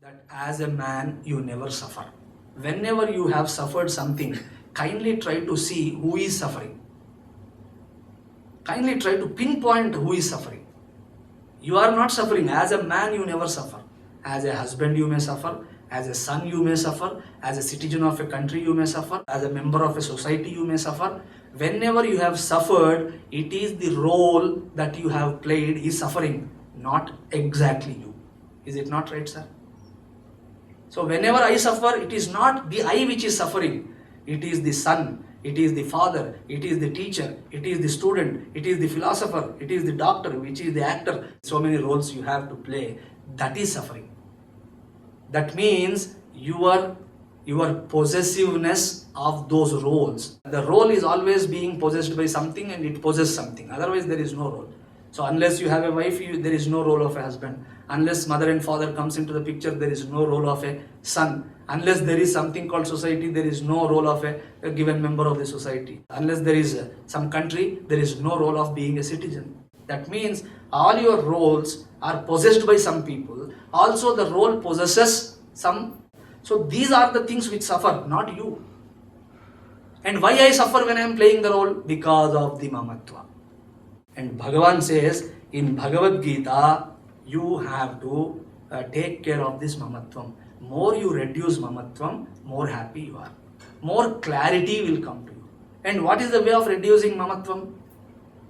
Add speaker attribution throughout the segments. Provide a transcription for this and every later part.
Speaker 1: that as a man you never suffer. Whenever you have suffered something, kindly try to see who is suffering. Kindly try to pinpoint who is suffering. You are not suffering. As a man you never suffer. As a husband you may suffer. As a son you may suffer. As a citizen of a country you may suffer. As a member of a society you may suffer. Whenever you have suffered, it is the role that you have played is suffering, not exactly you. Is it not right, sir? So whenever I suffer, it is not the I which is suffering. It is the son, it is the father, it is the teacher, it is the student, it is the philosopher, it is the doctor, which is the actor. So many roles you have to play. That is suffering. That means your possessiveness of those roles. The role is always being possessed by something and it possesses something. Otherwise there is no role. So unless you have a wife, there is no role of a husband. Unless mother and father comes into the picture, there is no role of a son. Unless there is something called society, there is no role of a given member of the society. Unless there is some country, there is no role of being a citizen. That means all your roles are possessed by some people. Also the role possesses some. So these are the things which suffer, not you. And why I suffer when I am playing the role? Because of the mamatva. And Bhagavan says in Bhagavad Gita, you have to take care of this mamatvam. More you reduce mamatvam, more happy you are. More clarity will come to you. And what is the way of reducing mamatvam?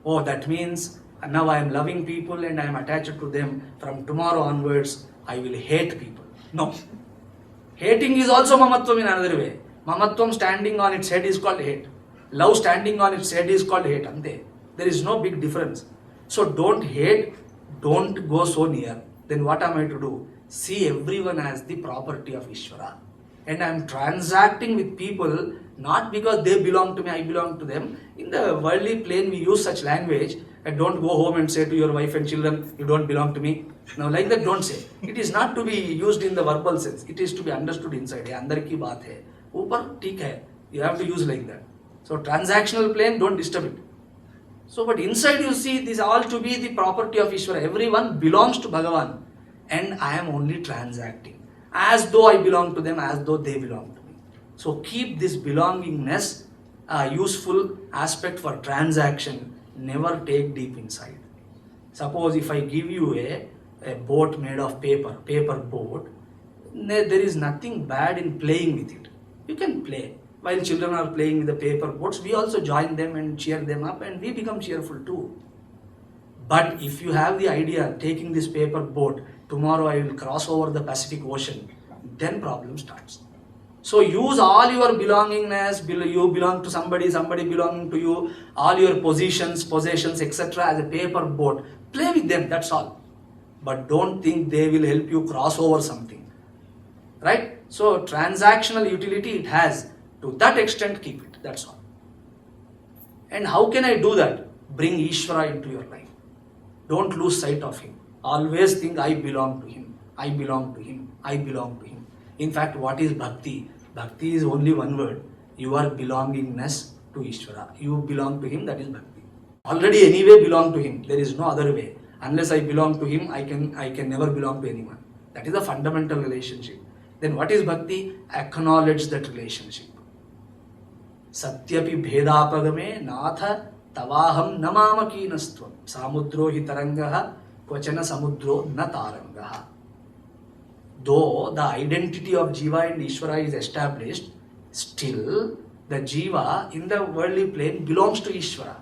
Speaker 1: Oh, that means now I am loving people and I am attached to them. From tomorrow onwards, I will hate people. No. Hating is also mamatvam in another way. Mamatvam standing on its head is called hate. Love standing on its head is called hate. Ante. There is no big difference. So don't hate, don't go so near. Then what am I to do? See everyone as the property of Ishvara. And I am transacting with people not because they belong to me, I belong to them. In the worldly plane we use such language. And don't go home and say to your wife and children, you don't belong to me. Now like that don't say. It is not to be used in the verbal sense. It is to be understood inside. Andar ki baat hai. Upar theek hai. You have to use like that. So transactional plane, don't disturb it. So but inside you see this all to be the property of Ishvara. Everyone belongs to Bhagavan. And I am only transacting. As though I belong to them, as though they belong to me. So keep this belongingness a useful aspect for transaction. Never take deep inside. Suppose if I give you a boat made of paper boat, there is nothing bad in playing with it. You can play. While children are playing with the paper boats, we also join them and cheer them up and we become cheerful too. But if you have the idea taking this paper boat, tomorrow I will cross over the Pacific Ocean, then problem starts. So use all your belongingness, you belong to somebody, somebody belonging to you, all your possessions, etc. as a paper boat. Play with them, that's all. But don't think they will help you cross over something. Right? So transactional utility it has. To that extent, keep it, that's all. And how can I do that? Bring Ishvara into your life. Don't lose sight of him. Always think I belong to him, I belong to him, I belong to him. In fact, what is bhakti? Bhakti is only one word. Your belongingness to Ishvara. You belong to him, that is bhakti. Already anyway belong to him. There is no other way. Unless I belong to him, I can never belong to anyone. That is a fundamental relationship. Then what is bhakti? Acknowledge that relationship. Satyapi bhedapagame natha tavaham namamakeenastvam samudro hi tarangaha kvachana samudro na tarangaha. Though the identity of Jiva and Ishvara is established, still the Jiva in the worldly plane belongs to Ishvara.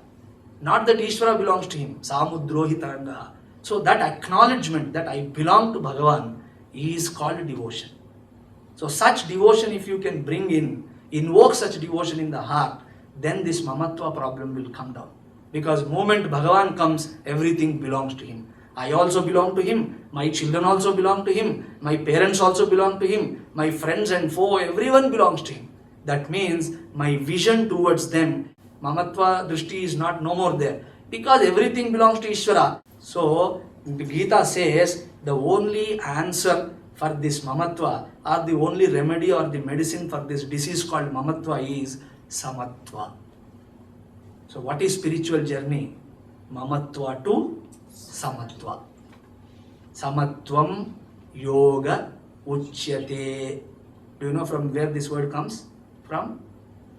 Speaker 1: Not that Ishvara belongs to him. Samudro hi tarangaha. So that acknowledgement that I belong to Bhagavan is called devotion. So such devotion if you can bring in, invoke such devotion in the heart, then this mamatva problem will come down. Because moment Bhagavan comes, everything belongs to him. I also belong to him, my children also belong to him, my parents also belong to him, my friends and foe, everyone belongs to him. That means my vision towards them, mamatva drishti is not no more there. Because everything belongs to Ishvara. So the Gita says the only answer for this mamatva or the only remedy or the medicine for this disease called mamatva is samatva. So what is spiritual journey? Mamatva to samatva. Samatvam yoga uchyate. Do you know from where this word comes? From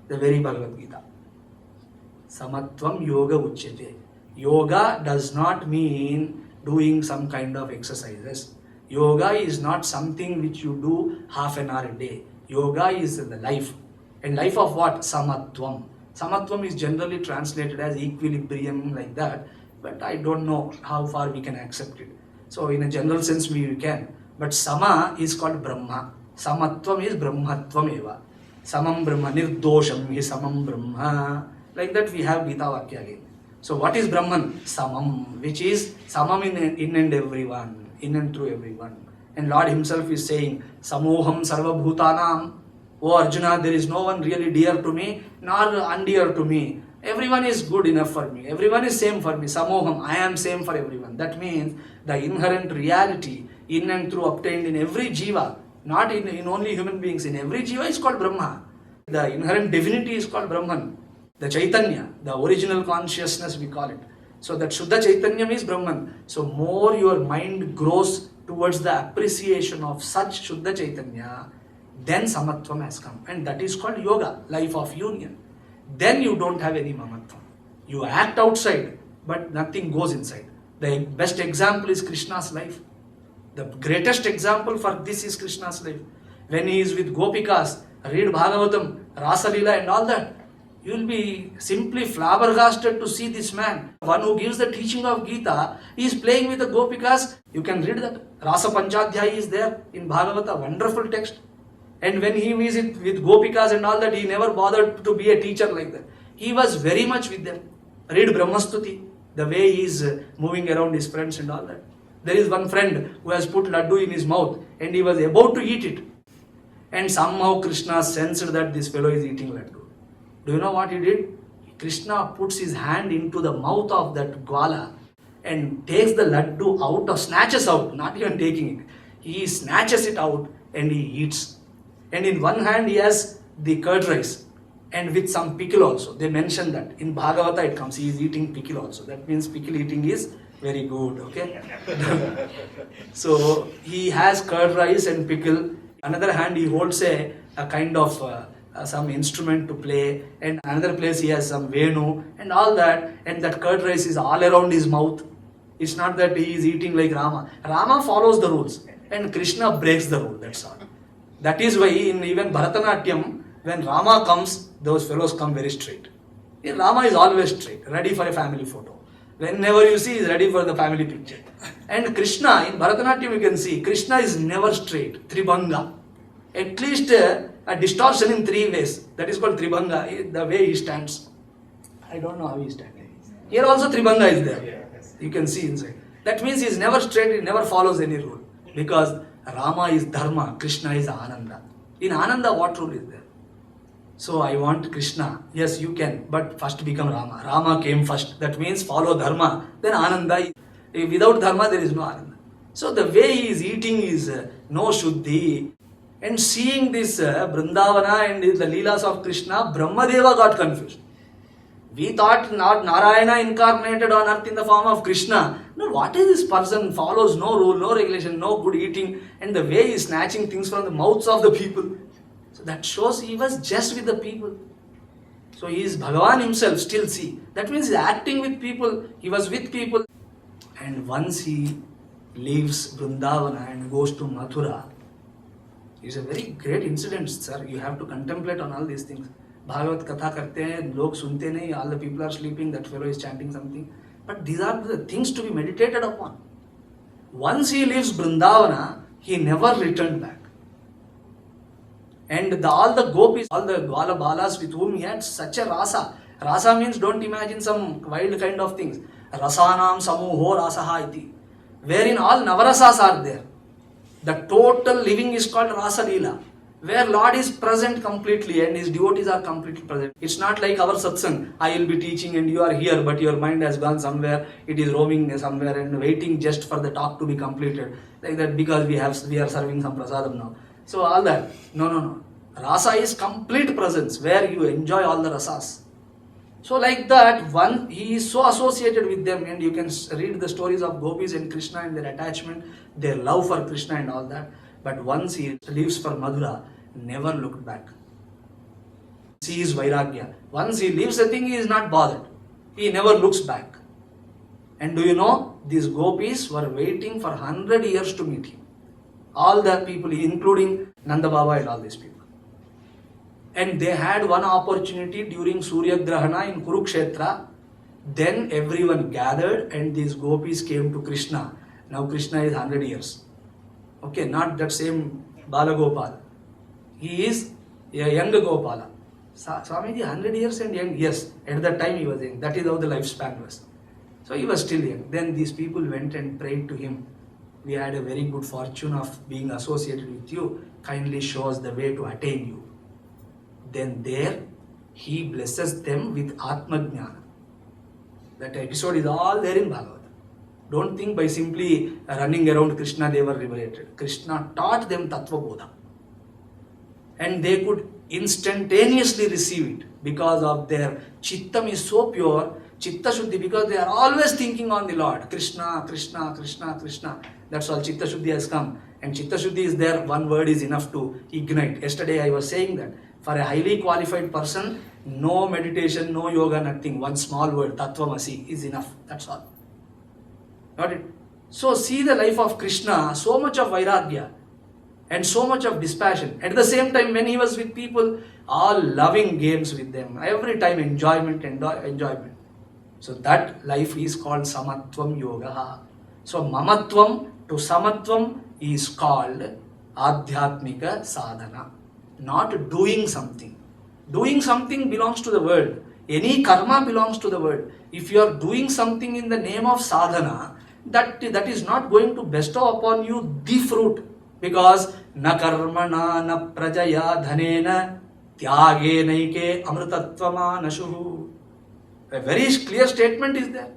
Speaker 1: the very Bhagavad Gita. Samatvam yoga uchyate. Yoga does not mean doing some kind of exercises. Yoga is not something which you do half an hour a day. Yoga is the life. And life of what? Samatvam. Samatvam is generally translated as equilibrium, like that. But I don't know how far we can accept it. So in a general sense we can. But Sama is called Brahma. Samatvam is Brahmatvam eva. Samam Brahma. Nirdosham hi samam Brahma. Like that we have Gita Vakya again. So what is Brahman? Samam, which is Samam in and everyone, in and through everyone. And Lord himself is saying, Samoham sarva bhutanam. O Arjuna, there is no one really dear to me, nor undear to me. Everyone is good enough for me. Everyone is same for me. Samoham, I am same for everyone. That means the inherent reality in and through obtained in every jiva, not in only human beings, in every jiva is called Brahma. The inherent divinity is called Brahman. The Chaitanya, the original consciousness we call it. So that Shuddha Chaitanya is Brahman. So more your mind grows towards the appreciation of such Shuddha Chaitanya, then Samatvam has come. And that is called yoga, life of union. Then you don't have any mamatvam. You act outside, but nothing goes inside. The best example is Krishna's life. The greatest example for this is Krishna's life. When he is with Gopikas, read Bhagavatam, Rasa Leela and all that, you will be simply flabbergasted to see this man. One who gives the teaching of Gita, he is playing with the Gopikas. You can read that. Rasa Panchadhyaya is there in Bhagavata, wonderful text. And when he is with Gopikas and all that, he never bothered to be a teacher like that. He was very much with them. Read Brahmastuti, the way he is moving around his friends and all that. There is one friend who has put laddu in his mouth and he was about to eat it. And somehow Krishna sensed that this fellow is eating laddu. Do you know what he did? Krishna puts his hand into the mouth of that gwala and takes the laddu out, or snatches out, not even taking it. He snatches it out and he eats. And in one hand he has the curd rice and with some pickle also. They mention that. In Bhagavata it comes, he is eating pickle also. That means pickle eating is very good, okay? So he has curd rice and pickle. Another hand he holds a kind of some instrument to play, and another place he has some venu and all that, and that curd rice is all around his mouth. It's not that he is eating like Rama. Rama follows the rules and Krishna breaks the rule, that's all. That is why in even Bharatanatyam, when Rama comes, those fellows come very straight. Rama is always straight, ready for a family photo. Whenever you see, he is ready for the family picture. And Krishna, in Bharatanatyam you can see, Krishna is never straight, Tribhanga. At least a distortion in three ways. That is called Tribhanga, the way he stands. I don't know how he is standing. Here also Tribhanga is there. You can see inside. That means he is never straight, he never follows any rule. Because Rama is Dharma, Krishna is Ananda. In Ananda, what rule is there? So I want Krishna. Yes, you can, but first become Rama. Rama came first. That means follow Dharma. Then Ananda. Without Dharma, there is no Ananda. So the way he is eating is no Shuddhi. And seeing this Vrindavana and the Leelas of Krishna, Brahmadeva got confused. We thought not Narayana incarnated on earth in the form of Krishna. No, what is this person? Follows no rule, no regulation, no good eating, and the way he is snatching things from the mouths of the people. So that shows he was just with the people. So he is Bhagavan himself, still see. That means he is acting with people, he was with people. And once he leaves Vrindavana and goes to Mathura, it's a very great incident, sir. You have to contemplate on all these things. Bhagavat Katha karte hain, log sunte nahi, all the people are sleeping, that fellow is chanting something. But these are the things to be meditated upon. Once he leaves Vrindavana, he never returned back. And all the gopis, all the Gwala Balas with whom he had such a rasa. Rasa means don't imagine some wild kind of things. Rasanam samuho rasaha iti. Wherein all Navarasas are there. The total living is called Rasa Leela, where Lord is present completely and his devotees are completely present. It's not like our satsang, I will be teaching and you are here but your mind has gone somewhere, it is roaming somewhere and waiting just for the talk to be completed. Like that because we are serving some prasadam now. So all that, no. Rasa is complete presence where you enjoy all the rasas. So like that, one, he is so associated with them, and you can read the stories of gopis and Krishna and their attachment, their love for Krishna and all that. But once he leaves for Madura, never looked back. See his Vairagya. Once he leaves a thing, he is not bothered. He never looks back. And do you know, these gopis were waiting for 100 years to meet him. All the people, including Nanda Baba and all these people. And they had one opportunity during Surya Grahana in Kurukshetra. Then everyone gathered and these gopis came to Krishna. Now Krishna is 100 years. Okay, not that same Balagopal. He is a young Gopala. Swamiji, 100 years and young? Yes, at that time he was young. That is how the lifespan was. So he was still young. Then these people went and prayed to him. We had a very good fortune of being associated with you. Kindly show us the way to attain you. Then there, he blesses them with Atma Jnana. That episode is all there in Bhagavad. Don't think by simply running around Krishna they were liberated. Krishna taught them Tattva Bodha. And they could instantaneously receive it because of their Chittam is so pure, Chitta Shuddhi, because they are always thinking on the Lord. Krishna, Krishna, Krishna, Krishna. That's all Chitta Shuddhi has come. And Chitta Shuddhi is there, one word is enough to ignite. Yesterday I was saying that for a highly qualified person, no meditation, no yoga, nothing. One small word, Tattvamasi, is enough. That's all. Got it? So see the life of Krishna, so much of Vairagya and so much of dispassion. At the same time, when he was with people, all loving games with them. Every time enjoyment. So that life is called Samatvam Yoga. So Mamatvam to Samatvam is called Adhyatmika Sadhana. Not doing something. Doing something belongs to the world. Any karma belongs to the world. If you are doing something in the name of sadhana, that is not going to bestow upon you the fruit. Because na karmana na prajaya dhanena tyage naike amritatvama nashuhu. A very clear statement is there.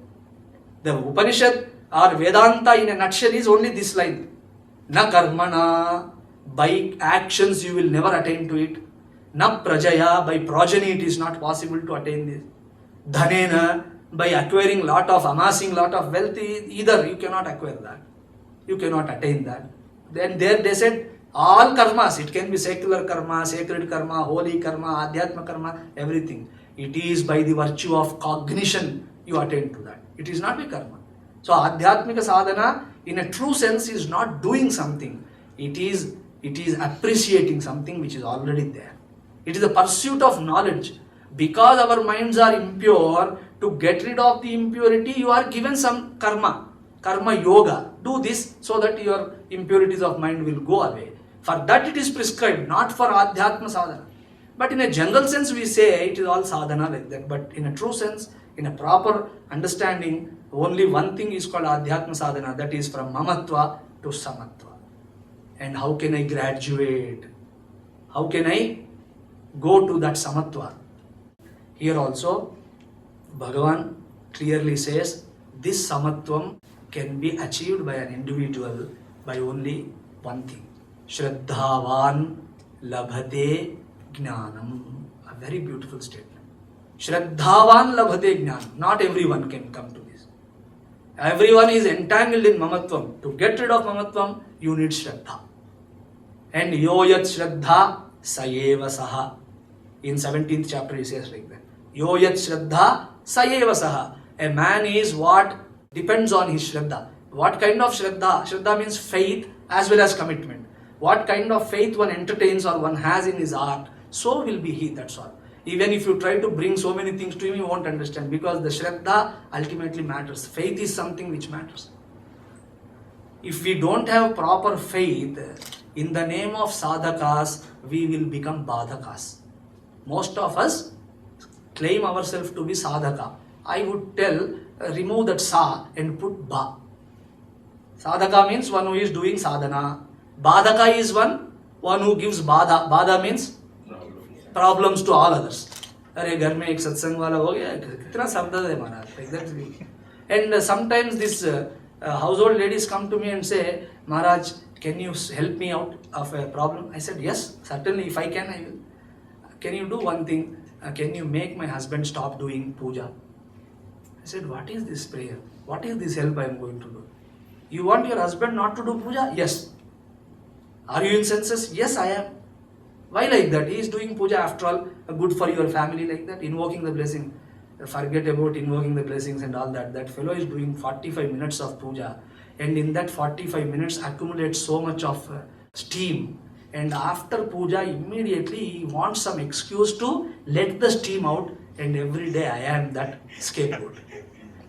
Speaker 1: The Upanishad or Vedanta in a nutshell is only this line. Na karmana, by actions you will never attain to it. Na prajaya, by progeny it is not possible to attain this. Dhanena, by acquiring amassing lot of wealth, either you cannot acquire that. You cannot attain that. Then there they said, all karmas, it can be secular karma, sacred karma, holy karma, adhyatma karma, everything. It is by the virtue of cognition you attain to that. It is not by karma. So adhyatmika sadhana in a true sense is not doing something. It is appreciating something which is already there. It is the pursuit of knowledge. Because our minds are impure, to get rid of the impurity, you are given some karma yoga. Do this so that your impurities of mind will go away. For that it is prescribed, not for adhyatma sadhana. But in a general sense we say it is all sadhana like that. But in a true sense, in a proper understanding, only one thing is called adhyatma sadhana, that is from mamatva to samatva. And how can I graduate? How can I go to that samatva? Here also, Bhagavan clearly says this samatvam can be achieved by an individual by only one thing. Shraddhavan labhate jnanam. A very beautiful statement. Shraddhavan labhate jnanam. Not everyone can come to this. Everyone is entangled in mamatvam. To get rid of mamatvam, you need shraddha. And yoyat shraddha sayeva saha. In 17th chapter he says like that. Yoyat shraddha sayeva saha. A man is what depends on his shraddha. What kind of shraddha? Shraddha means faith as well as commitment. What kind of faith one entertains or one has in his art, so will be he, that's all. Even if you try to bring so many things to him, he won't understand, because the shraddha ultimately matters. Faith is something which matters. If we don't have proper faith, in the name of sadhakas, we will become badhakas. Most of us claim ourselves to be sadhaka. I would tell, remove that sa and put ba. Sadhaka means one who is doing sadhana. Badhaka is one who gives badha. Badha means problems to all others. अरे घर में एक सत्संग वाला हो गया, कितना शब्द है महाराज, exactly. And sometimes this household ladies come to me and say, Maharaj, can you help me out of a problem? I said, yes, certainly, if I can, I will. Can you do one thing? Can you make my husband stop doing puja? I said, what is this prayer? What is this help I am going to do? You want your husband not to do puja? Yes. Are you in senses? Yes, I am. Why like that? He is doing puja after all, good for your family like that, invoking the blessing. Forget about invoking the blessings and all that. That fellow is doing 45 minutes of puja, and in that 45 minutes accumulates so much of steam. And after puja, immediately he wants some excuse to let the steam out, and every day I am that scapegoat.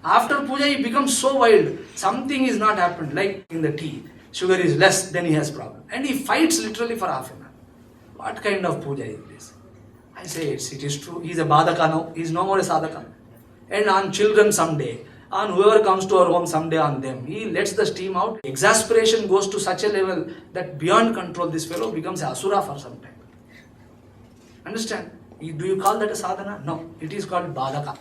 Speaker 1: After puja, he becomes so wild. Something is not happened, like in the tea. Sugar is less, then he has problem. And he fights literally for half an hour. What kind of puja is this? I say it is true. He's a badaka now. He's no more a sadhaka. And on children someday, on whoever comes to our home someday, on them, he lets the steam out. Exasperation goes to such a level that beyond control, this fellow becomes a asura for some time. Understand? Do you call that a sadhana? No. It is called badaka.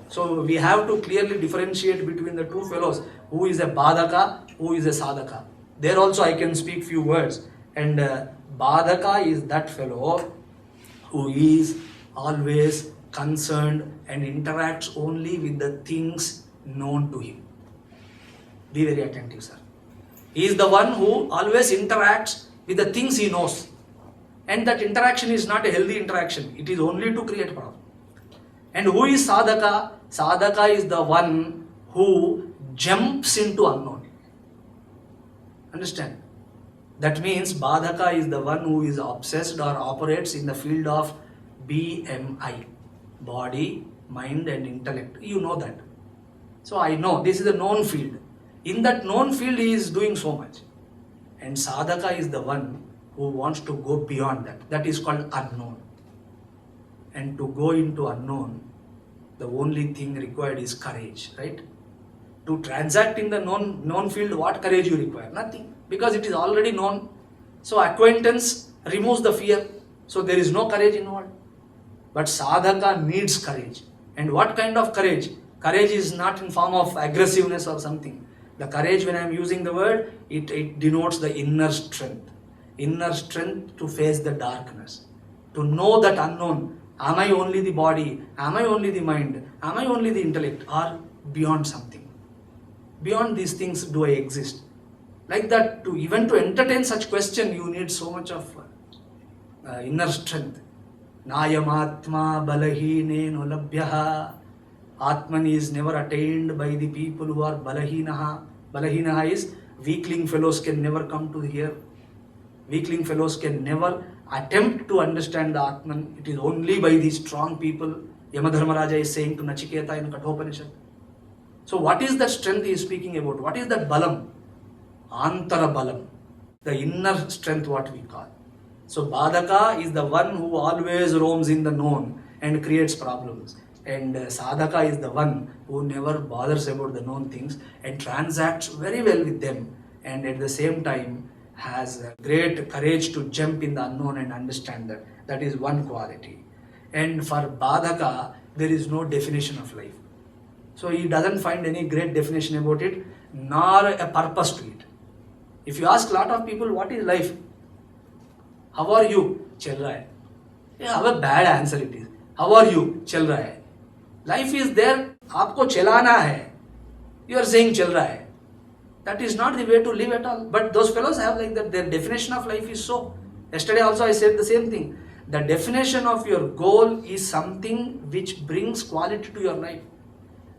Speaker 1: So we have to clearly differentiate between the two fellows. Who is a badaka, who is a sadhaka. There also I can speak few words. And badaka is that fellow who is always concerned and interacts only with the things known to him. Be very attentive, sir. He is the one who always interacts with the things he knows. And that interaction is not a healthy interaction. It is only to create problem. And who is sadhaka? Sadhaka is the one who jumps into unknown. Understand? That means badhaka is the one who is obsessed or operates in the field of BMI. Body, mind and intellect. You know that. So I know this is a known field. In that known field he is doing so much. And sadhaka is the one who wants to go beyond that. That is called unknown. And to go into unknown, the only thing required is courage, right? To transact in the known field, what courage you require? Nothing, because it is already known. So acquaintance removes the fear. So there is no courage involved. But sadhaka needs courage. And what kind of courage? Courage is not in form of aggressiveness or something. The courage, when I am using the word, it denotes the inner strength. Inner strength to face the darkness. To know that unknown. Am I only the body? Am I only the mind? Am I only the intellect? Or beyond something? Beyond these things do I exist? Like that, to even to entertain such question, you need so much of inner strength. Nayamatma balahine nolabhyaha. Atman is never attained by the people who are balahinaha. Balahinaha is weakling fellows can never come to here. Weakling fellows can never attempt to understand the Atman. It is only by these strong people. Yamadharmaraja is saying to Nachiketa in Kathopanishad. So what is that strength he is speaking about? What is that balam? Antara balam. The inner strength, what we call. So badaka is the one who always roams in the known and creates problems. And sadhaka is the one who never bothers about the known things and transacts very well with them. And at the same time has great courage to jump in the unknown and understand that. That is one quality. And for badhaka, there is no definition of life. So he doesn't find any great definition about it, nor a purpose to it. If you ask a lot of people, what is life? How are you? Chal raha hai. Yeah, how a bad answer it is. How are you? Chal raha hai. Life is there, aapko chalana hai. You are saying chal raha hai. That is not the way to live at all. But those fellows have like that. Their definition of life is so. Yesterday also I said the same thing. The definition of your goal is something which brings quality to your life.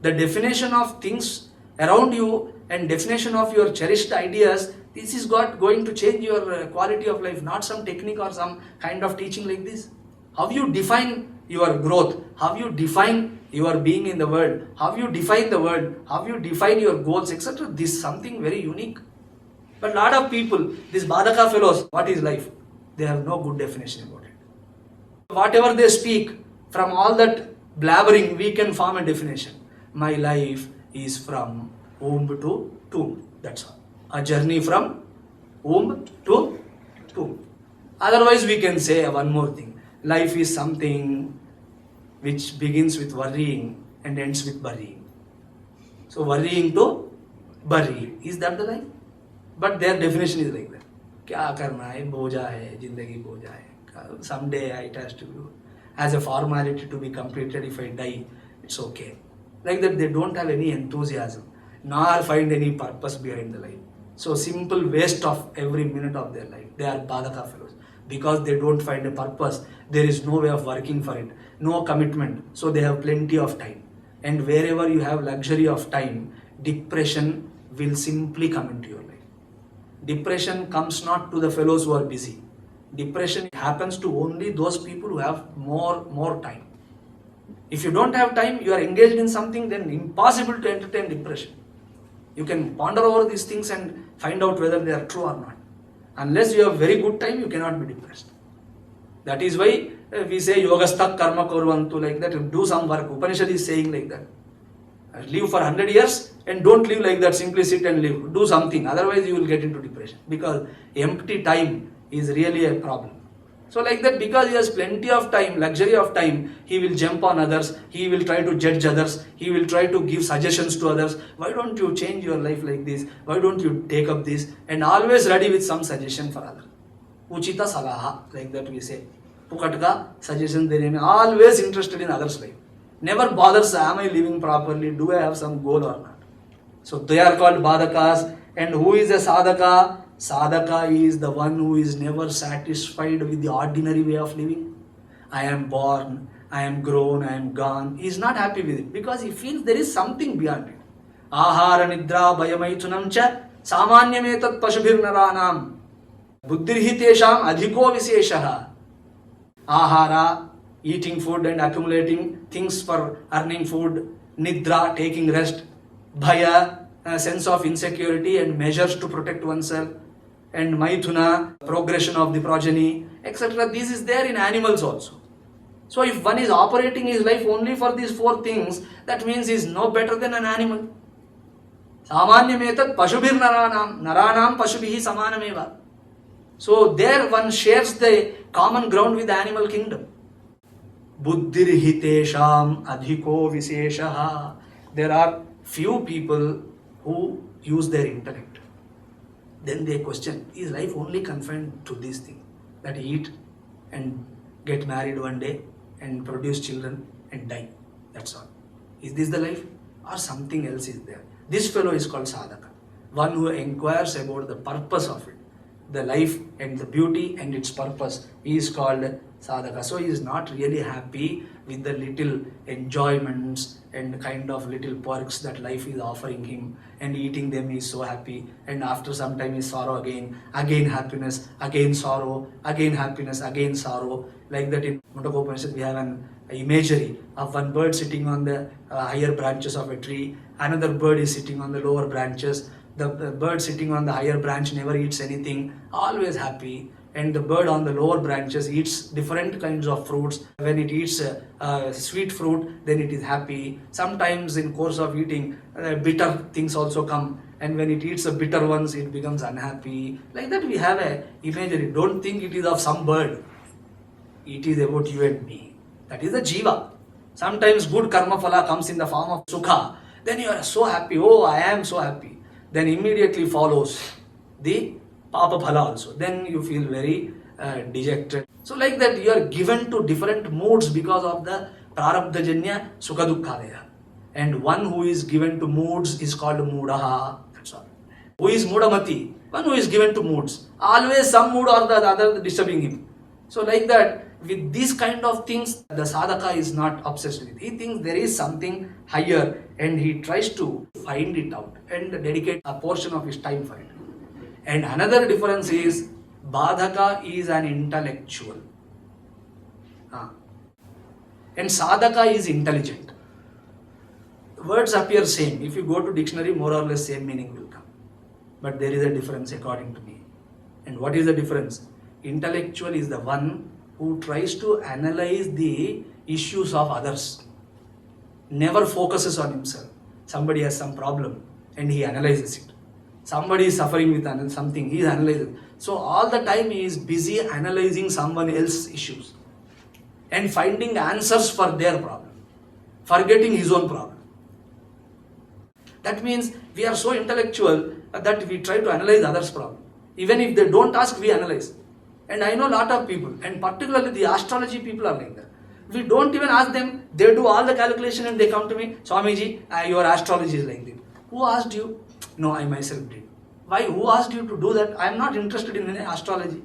Speaker 1: The definition of things around you and definition of your cherished ideas, this is going to change your quality of life, not some technique or some kind of teaching like this. How you define your growth, how you define your being in the world, how you define the world, how you define your goals, etc. This is something very unique. But lot of people, these badaka fellows, what is life? They have no good definition about it. Whatever they speak, from all that blabbering, we can form a definition. My life is from womb to tomb. That's all. A journey from womb to tomb. Otherwise, we can say one more thing. Life is something which begins with worrying and ends with burying. So worrying to burying. Is that the life? But their definition is like that. Kya karna hai? Boja hai. Jindagi boja hai. Someday it has to be as a formality to be completed. If I die, it's okay. Like that, they don't have any enthusiasm, nor find any purpose behind the life. So simple waste of every minute of their life. They are Badaka fellows because they don't find a purpose. There is no way of working for it, no commitment. So they have plenty of time. And wherever you have luxury of time, depression will simply come into your life. Depression comes not to the fellows who are busy. Depression happens to only those people who have more time. If you don't have time, you are engaged in something, then impossible to entertain depression. You can ponder over these things and find out whether they are true or not. Unless you have very good time, you cannot be depressed. That is why we say yogastak karma kurvantu, like that. Do some work. Upanishad is saying like that. Live for 100 years and don't live like that. Simply sit and live. Do something. Otherwise, you will get into depression because empty time is really a problem. So like that, because he has plenty of time, luxury of time, he will jump on others, he will try to judge others, he will try to give suggestions to others. Why don't you change your life like this? Why don't you take up this? And always ready with some suggestion for others. Uchita salaha, like that we say. Pukatka, suggestion there. Always interested in others' life. Never bothers, am I living properly? Do I have some goal or not? So they are called Badakas. And who is a Sadhaka? Sadhaka is the one who is never satisfied with the ordinary way of living. I am born, I am grown, I am gone. He is not happy with it because he feels there is something beyond it. Ahara nidra bhayamaithunam cha samanyam etat pashubhir naranam buddhirhi tesham adhiko viseshaha. Ahara, eating food and accumulating things for earning food. Nidra, taking rest. Bhaya, a sense of insecurity and measures to protect oneself. And Maithuna, progression of the progeny, etc. This is there in animals also. So if one is operating his life only for these four things, that means he is no better than an animal. Samanyametat pashubhir naranam, naranam pashubhihi samanameva. So there one shares the common ground with the animal kingdom. Buddhirhi tesham adhiko viseshaha. There are few people who use their intellect. Then they question, is life only confined to these things? That eat and get married one day and produce children and die. That's all. Is this the life? Or something else is there? This fellow is called Sadhaka. One who inquires about the purpose of it. The life and the beauty and its purpose. He is called Sadhaka. So he is not really happy with the little enjoyments and kind of little perks that life is offering him, and eating them he is so happy, and after some time is sorrow again happiness, again sorrow, again happiness, again sorrow. Like that in Mundaka Upanishad we have an imagery of one bird sitting on the higher branches of a tree, another bird is sitting on the lower branches. The bird sitting on the higher branch never eats anything, always happy. And the bird on the lower branches eats different kinds of fruits. When it eats sweet fruit, then it is happy. Sometimes in course of eating, bitter things also come. And when it eats the bitter ones, it becomes unhappy. Like that we have a imagery. Don't think it is of some bird. It is about you and me. That is the jiva. Sometimes good karma phala comes in the form of sukha. Then you are so happy. Oh, I am so happy. Then immediately follows the Papa Phala also. Then you feel very dejected. So like that you are given to different moods because of the Prarabdhajanya Sukha Dukkhadaya. And one who is given to moods is called Moodaha. That's all. Who is Moodamati? One who is given to moods. Always some mood or the other disturbing him. So like that, with these kind of things, the sadhaka is not obsessed with. He thinks there is something higher and he tries to find it out and dedicate a portion of his time for it. And another difference is Badhaka is an intellectual. And Sadhaka is intelligent. Words appear same. If you go to dictionary, more or less same meaning will come. But there is a difference according to me. And what is the difference? Intellectual is the one who tries to analyze the issues of others. Never focuses on himself. Somebody has some problem and he analyzes it. Somebody is suffering with something, he is analyzing. So all the time he is busy analyzing someone else's issues and finding answers for their problem, forgetting his own problem. That means we are so intellectual that we try to analyze others' problem. Even if they don't ask, we analyze. And I know a lot of people, and particularly the astrology people are like that. We don't even ask them, they do all the calculation and they come to me, Swamiji, your astrology is like this. Who asked you? No, I myself did. Why? Who asked you to do that? I am not interested in any astrology.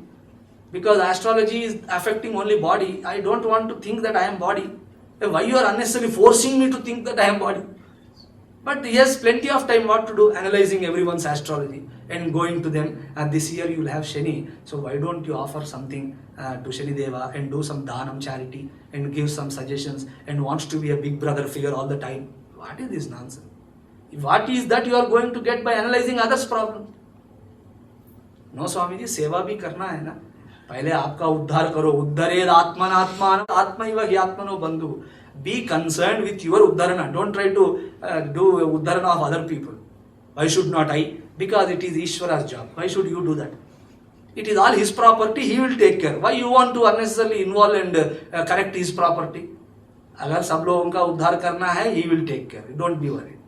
Speaker 1: Because astrology is affecting only body. I don't want to think that I am body. Why you are unnecessarily forcing me to think that I am body? But yes, plenty of time what to do, analyzing everyone's astrology and going to them. And this year you will have Shani, so why don't you offer something to Shani Deva and do some Dhanam charity and give some suggestions and wants to be a big brother figure all the time? What is this nonsense? What is that you are going to get by analyzing others' problem? No Swami ji, सेवा भी करना है ना. पहले आपका उद्धार करो. उद्धरेद आत्मनात्मान आत्मैव हि आत्मनो बंधु. Be concerned with your uddharana. Don't try to do uddharana of other people. Why should not I? Because it is Ishvara's job. Why should you do that? It is all his property. He will take care. Why you want to unnecessarily involve and correct his property? अगर सब लोगों का उद्धार करना है, he will take care. Don't be worried.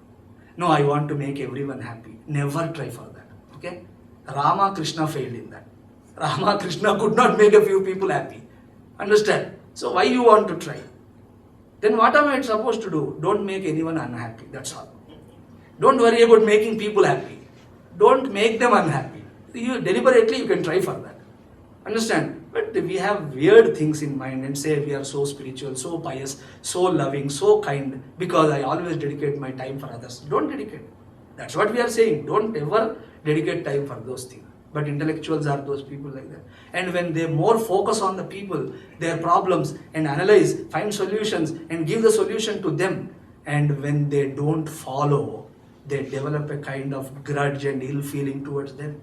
Speaker 1: No, I want to make everyone happy. Never try for that. Okay? Rama Krishna failed in that. Rama Krishna could not make a few people happy. Understand? So why you want to try? Then what am I supposed to do? Don't make anyone unhappy. That's all. Don't worry about making people happy. Don't make them unhappy. You deliberately you can try for that. Understand? But we have weird things in mind and say we are so spiritual, so pious, so loving, so kind because I always dedicate my time for others. Don't dedicate. That's what we are saying. Don't ever dedicate time for those things. But intellectuals are those people like that. And when they more focus on the people, their problems and analyze, find solutions and give the solution to them. And when they don't follow, they develop a kind of grudge and ill feeling towards them.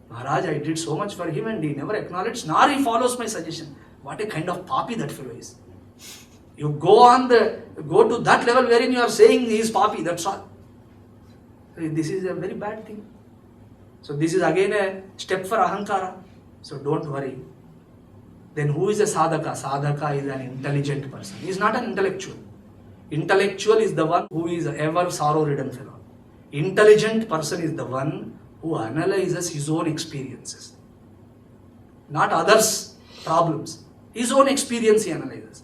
Speaker 1: Maharaj, I did so much for him and he never acknowledged, nor he follows my suggestion. What a kind of papi that fellow is. You go to that level wherein you are saying he is papi, that's all. This is a very bad thing. So this is again a step for ahankara. So don't worry. Then who is a sadhaka? Sadhaka is an intelligent person. He is not an intellectual. Intellectual is the one who is ever sorrow-ridden fellow. Intelligent person is the one who analyzes his own experiences. Not others' problems. His own experience he analyzes.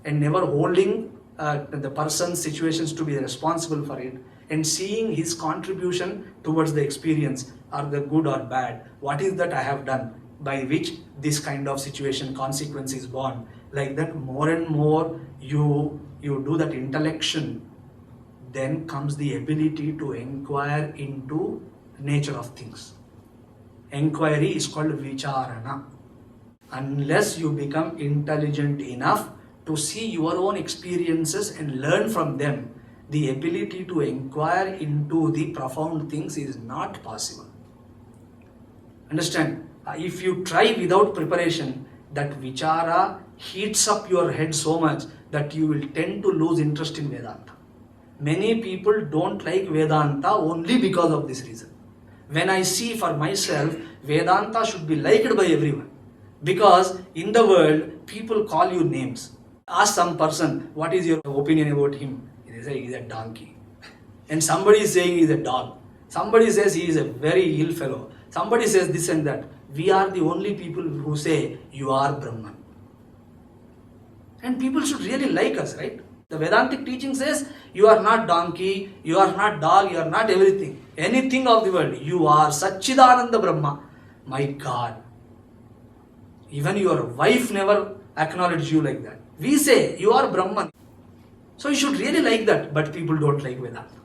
Speaker 1: And never holding the person's situations to be responsible for it. And seeing his contribution towards the experience, are the good or bad, what is that I have done by which this kind of situation consequence is born. Like that, more and more you do that intellection, then comes the ability to inquire into nature of things. Inquiry is called vicharana. Unless you become intelligent enough to see your own experiences and learn from them, the ability to inquire into the profound things is not possible. Understand? If you try without preparation, that vichara heats up your head so much that you will tend to lose interest in Vedanta. Many people don't like Vedanta only because of this reason. When I see for myself, Vedanta should be liked by everyone. Because in the world, people call you names. Ask some person, what is your opinion about him? They say he is a donkey. And somebody is saying he is a dog. Somebody says he is a very ill fellow. Somebody says this and that. We are the only people who say you are Brahman. And people should really like us, right? The Vedantic teaching says you are not donkey, you are not dog, you are not everything. Anything of the world. You are Satchidananda Brahma. My God. Even your wife never acknowledged you like that. We say you are Brahman. So you should really like that. But people don't like Vedanta.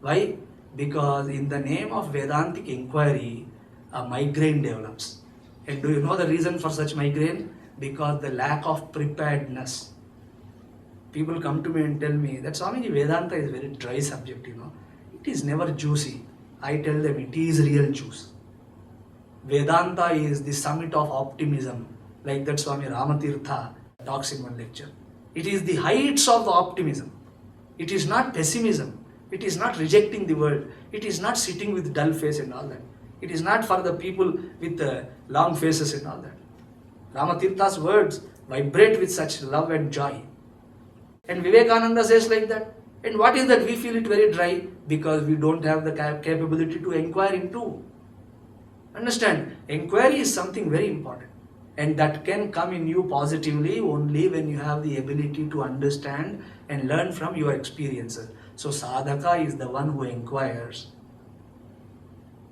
Speaker 1: Why? Because in the name of Vedantic inquiry, a migraine develops. And do you know the reason for such migraine? Because the lack of preparedness. People come to me and tell me that Swamiji, Vedanta is a very dry subject, It is never juicy. I tell them it is real juice. Vedanta is the summit of optimism. Like that Swami Ramatirtha talks in one lecture. It is the heights of the optimism. It is not pessimism. It is not rejecting the world. It is not sitting with dull face and all that. It is not for the people with long faces and all that. Ramatirtha's words vibrate with such love and joy. And Vivekananda says like that. And what is that? We feel it very dry because we don't have the capability to inquire into. Understand? Inquiry is something very important. And that can come in you positively only when you have the ability to understand and learn from your experiences. So sadhaka is the one who inquires.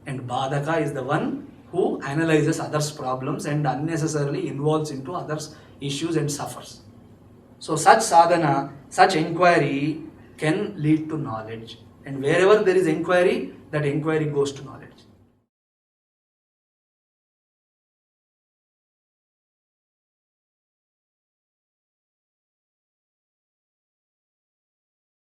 Speaker 1: And Badaka is the one who analyzes others' problems and unnecessarily involves into others' issues and suffers. So such sadhana, such inquiry can lead to knowledge. And wherever there is inquiry, that inquiry goes to knowledge.